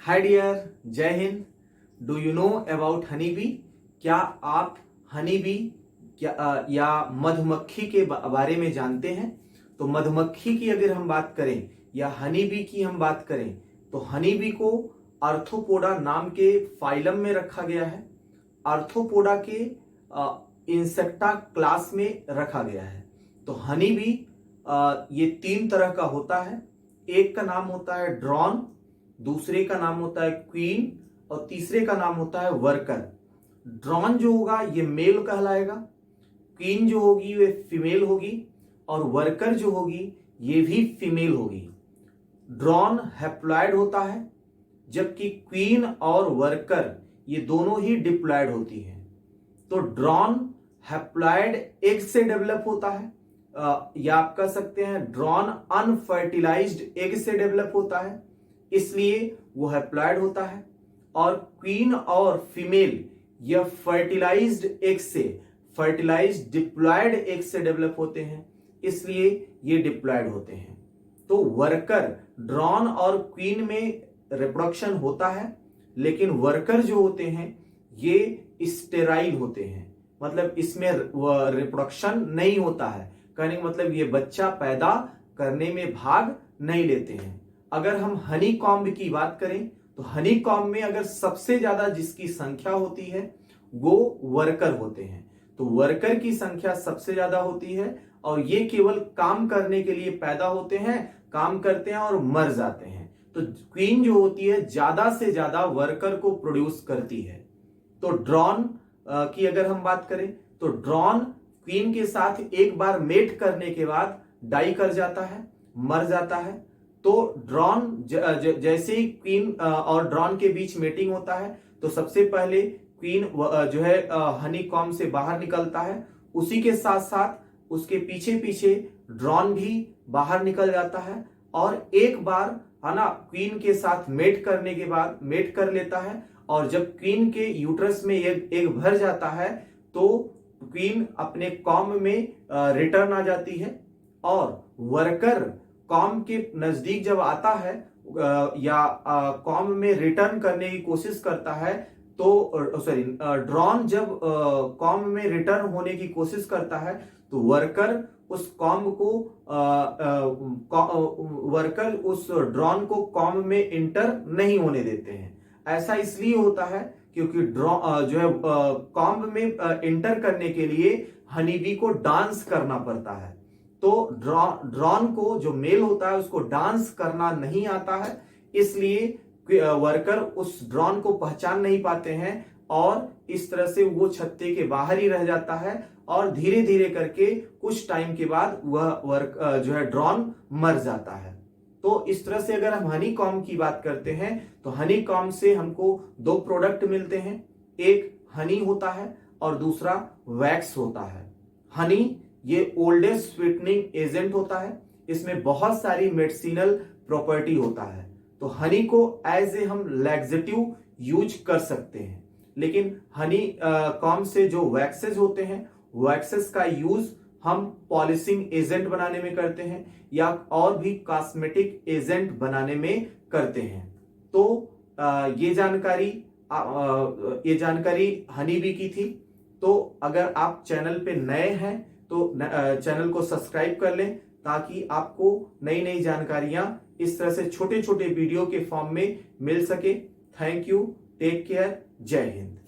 Hi dear, जय Hind. Do you know about honey bee? क्या आप हनी बी या मधुमक्खी के बारे में जानते हैं? तो मधुमक्खी की अगर हम बात करें या हनी बी की हम बात करें तो हनी बी को आर्थ्रोपोडा नाम के फाइलम में रखा गया है। आर्थ्रोपोडा के इंसेक्टा क्लास में रखा गया है। तो हनी बी ये 3 तरह का होता है। एक का नाम होता है ड्रोन, दूसरे का नाम होता है क्वीन और तीसरे का नाम होता है वर्कर। ड्रोन जो होगा ये मेल कहलाएगा, क्वीन जो होगी वे फीमेल होगी और वर्कर जो होगी ये भी फीमेल होगी। ड्रोन हैप्लॉयड होता है जबकि क्वीन और वर्कर ये दोनों ही डिप्लॉयड होती हैं। तो ड्रोन हैप्लॉयड एग से डेवलप होता है या आप कह सकते हैं ड्रोन अनफर्टिलाइज्ड एग से डेवलप होता है, इसलिए वो हैप्लॉयड होता है। और क्वीन और फीमेल यह फर्टिलाइज्ड एग से, फर्टिलाइज्ड डिप्लॉयड एग से डेवलप होते हैं, इसलिए ये डिप्लॉयड होते हैं। तो वर्कर, ड्रोन और क्वीन में रिप्रोडक्शन होता है, लेकिन वर्कर जो होते हैं ये स्टेराइल होते हैं, मतलब इसमें रिप्रोडक्शन नहीं होता है। कहने का मतलब ये बच्चा पैदा करने में भाग नहीं लेते हैं। अगर हम हनी कॉम्ब की बात करें तो हनी कॉम्ब में अगर सबसे ज्यादा जिसकी संख्या होती है वो वर्कर होते हैं। तो वर्कर की संख्या सबसे ज्यादा होती है और ये केवल काम करने के लिए पैदा होते हैं, काम करते हैं और मर जाते हैं। तो क्वीन जो होती है ज्यादा से ज्यादा वर्कर को प्रोड्यूस करती है। तो ड्रोन की अगर हम बात करें तो ड्रोन क्वीन के साथ एक बार मेट करने के बाद डाई कर जाता है, मर जाता है। तो ड्रोन जैसे ही क्वीन और ड्रोन के बीच मेटिंग होता है तो सबसे पहले क्वीन जो है हनी कॉम्ब से बाहर निकलता है, उसी के साथ साथ उसके पीछे पीछे ड्रोन भी बाहर निकल जाता है और एक बार है ना क्वीन के साथ मेट करने के बाद मेट कर लेता है। और जब क्वीन के यूट्रस में एग भर जाता है तो क्वीन अपने कॉम्ब में रिटर्न आ जाती है और वर्कर कॉम्ब के नजदीक जब आता है या कॉम्ब में रिटर्न करने की कोशिश करता है तो ड्रोन जब कॉम्ब में रिटर्न होने की कोशिश करता है तो वर्कर उस ड्रोन को कॉम्ब में इंटर नहीं होने देते हैं। ऐसा इसलिए होता है क्योंकि जो है कॉम्ब में इंटर करने के लिए हनी बी को डांस करना पड़ता है। तो ड्रोन को जो मेल होता है उसको डांस करना नहीं आता है, इसलिए वर्कर उस ड्रोन को पहचान नहीं पाते हैं और इस तरह से वो छत्ते के बाहर ही रह जाता है और धीरे धीरे करके कुछ टाइम के बाद वह जो है ड्रोन मर जाता है। तो इस तरह से अगर हम हनी कॉम्ब की बात करते हैं तो हनी कॉम्ब से हमको 2 प्रोडक्ट मिलते हैं, एक हनी होता है और दूसरा वैक्स होता है। हनी ये ओल्डेस्ट स्वीटनिंग एजेंट होता है, इसमें बहुत सारी मेडिसिनल प्रॉपर्टी होता है। तो हनी को एज ए हम लैक्सेटिव यूज कर सकते हैं, लेकिन हनी कॉम्ब से जो वैक्सेस होते हैं वैक्सेस का यूज हम पॉलिशिंग एजेंट बनाने में करते हैं या और भी कॉस्मेटिक एजेंट बनाने में करते हैं। तो ये जानकारी हनी बी की थी। तो अगर आप चैनल पे नए हैं तो चैनल को सब्सक्राइब कर लें ताकि आपको नई नई जानकारियां इस तरह से छोटे छोटे वीडियो के फॉर्म में मिल सके। थैंक यू, टेक केयर, जय हिंद।